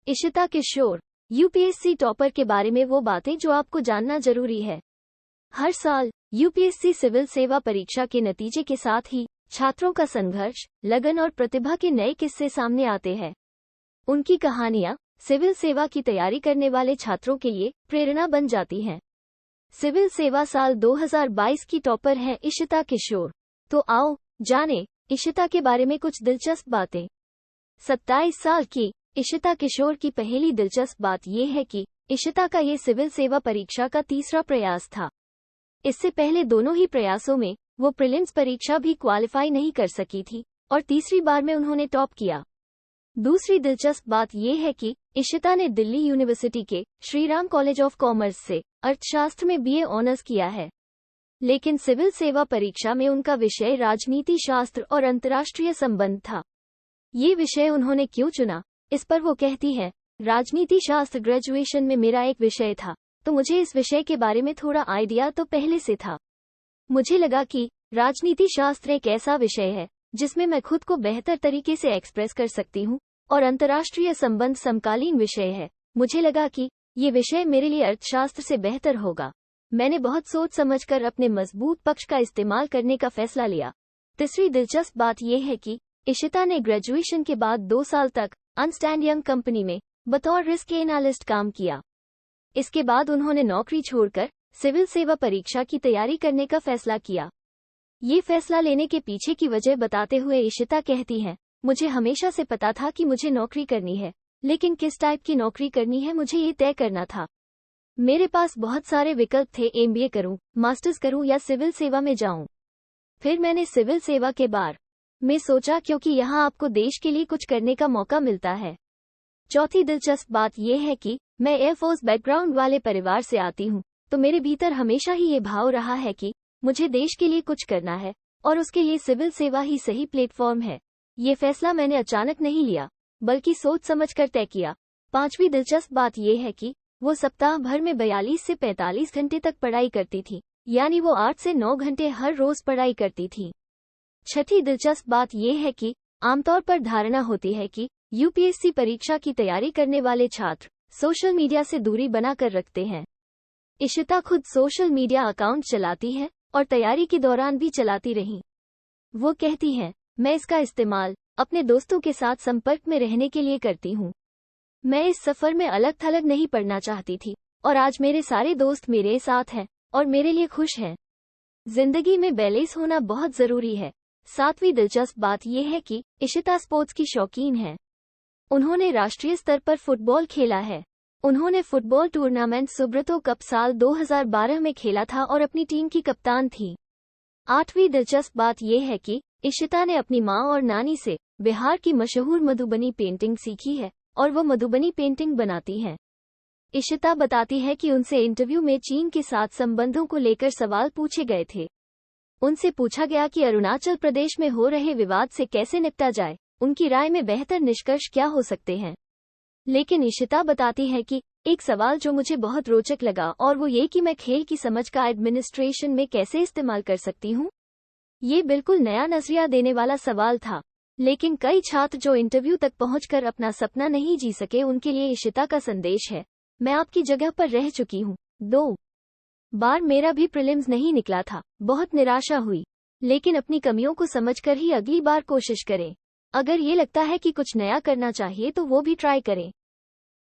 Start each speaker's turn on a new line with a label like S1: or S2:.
S1: इशिता किशोर, UPSC topper के बारे में वो बातें जो आपको जानना जरूरी है। हर साल यूपीएससी सिविल सेवा परीक्षा के नतीजे के साथ ही छात्रों का संघर्ष, लगन और प्रतिभा के नए किस्से सामने आते हैं। उनकी कहानियां सिविल सेवा की तैयारी करने वाले छात्रों के लिए प्रेरणा बन जाती हैं। सिविल सेवा साल 2022 की टॉपर हैं इशिता किशोर। तो आओ जानें इशिता के बारे में कुछ दिलचस्प बातें। 27 साल की इशिता किशोर की पहली दिलचस्प बात यह है कि इशिता का ये सिविल सेवा परीक्षा का तीसरा प्रयास था। इससे पहले दोनों ही प्रयासों में वो प्रीलिम्स परीक्षा भी क्वालिफाई नहीं कर सकी थी और तीसरी बार में उन्होंने टॉप किया। दूसरी दिलचस्प बात यह है कि इशिता ने दिल्ली यूनिवर्सिटी के श्रीराम कॉलेज ऑफ कॉमर्स से अर्थशास्त्र में बीए ऑनर्स किया है, लेकिन सिविल सेवा परीक्षा में उनका विषय राजनीति शास्त्र और अंतर्राष्ट्रीय संबंध था। ये विषय उन्होंने क्यों चुना, इस पर वो कहती है, राजनीति शास्त्र ग्रेजुएशन में मेरा एक विषय था, तो मुझे इस विषय के बारे में थोड़ा आइडिया तो पहले से था। मुझे लगा कि राजनीति शास्त्र एक ऐसा विषय है जिसमें मैं खुद को बेहतर तरीके से एक्सप्रेस कर सकती हूँ और अंतर्राष्ट्रीय संबंध समकालीन विषय है। मुझे लगा कि ये विषय मेरे लिए अर्थशास्त्र से बेहतर होगा। मैंने बहुत सोच समझकर अपने मजबूत पक्ष का इस्तेमाल करने का फैसला लिया। तीसरी दिलचस्प बात यह है कि इशिता ने ग्रेजुएशन के बाद 2 साल तक अर्न्स्ट एंड यंग कंपनी में बतौर रिस्क एनालिस्ट काम किया। इसके बाद उन्होंने नौकरी छोड़कर सिविल सेवा परीक्षा की तैयारी करने का फैसला किया। ये फैसला लेने के पीछे की वजह बताते हुए इशिता कहती हैं, मुझे हमेशा से पता था कि मुझे नौकरी करनी है, लेकिन किस टाइप की नौकरी करनी है मुझे ये तय करना था। मेरे पास बहुत सारे विकल्प थे, एमबीए करूं, मास्टर्स करूं या सिविल सेवा में जाऊं। फिर मैंने सिविल सेवा के बारे में सोचा क्योंकि यहाँ आपको देश के लिए कुछ करने का मौका मिलता है। चौथी दिलचस्प बात यह है कि मैं एयरफोर्स बैकग्राउंड वाले परिवार से आती हूँ, तो मेरे भीतर हमेशा ही ये भाव रहा है कि मुझे देश के लिए कुछ करना है और उसके लिए सिविल सेवा ही सही प्लेटफॉर्म है। ये फैसला मैंने अचानक नहीं लिया, बल्कि सोच समझकर तय किया। पांचवी दिलचस्प बात यह है कि वो सप्ताह भर में 42 से 45 घंटे तक पढ़ाई करती थी, यानी वो 8 से 9 घंटे हर रोज पढ़ाई करती थी। छठी दिलचस्प बात यह है कि आमतौर पर धारणा होती है कि यूपीएससी परीक्षा की तैयारी करने वाले छात्र सोशल मीडिया से दूरी बनाकर रखते हैं। इशिता खुद सोशल मीडिया अकाउंट चलाती है और तैयारी के दौरान भी चलाती रही। वो कहती हैं, मैं इसका इस्तेमाल अपने दोस्तों के साथ संपर्क में रहने के लिए करती हूँ। मैं इस सफर में अलग थलग नहीं पढ़ना चाहती थी और आज मेरे सारे दोस्त मेरे साथ हैं और मेरे लिए खुश हैं। जिंदगी में बैलेंस होना बहुत जरूरी है। सातवीं दिलचस्प बात यह है कि इशिता स्पोर्ट्स की शौकीन है। उन्होंने राष्ट्रीय स्तर पर फुटबॉल खेला है। उन्होंने फुटबॉल टूर्नामेंट सुब्रतो कप साल 2012 में खेला था और अपनी टीम की कप्तान थी। आठवीं दिलचस्प बात यह है कि इशिता ने अपनी माँ और नानी से बिहार की मशहूर मधुबनी पेंटिंग सीखी है और वो मधुबनी पेंटिंग बनाती हैं। इशिता बताती है कि उनसे इंटरव्यू में चीन के साथ संबंधों को लेकर सवाल पूछे गए थे। उनसे पूछा गया कि अरुणाचल प्रदेश में हो रहे विवाद से कैसे निपटा जाए, उनकी राय में बेहतर निष्कर्ष क्या हो सकते हैं। लेकिन इशिता बताती है कि एक सवाल जो मुझे बहुत रोचक लगा और वो ये कि मैं खेल की समझ का एडमिनिस्ट्रेशन में कैसे इस्तेमाल कर सकती हूँ। ये बिल्कुल नया नजरिया देने वाला सवाल था, लेकिन कई छात्र जो इंटरव्यू तक पहुंचकर अपना सपना नहीं जी सके, उनके लिए इशिता का संदेश है, मैं आपकी जगह पर रह चुकी हूँ। 2 बार मेरा भी प्रीलिम्स नहीं निकला था, बहुत निराशा हुई, लेकिन अपनी कमियों को समझकर ही अगली बार कोशिश करें। अगर ये लगता है कि कुछ नया करना चाहिए तो वो भी ट्राई करें।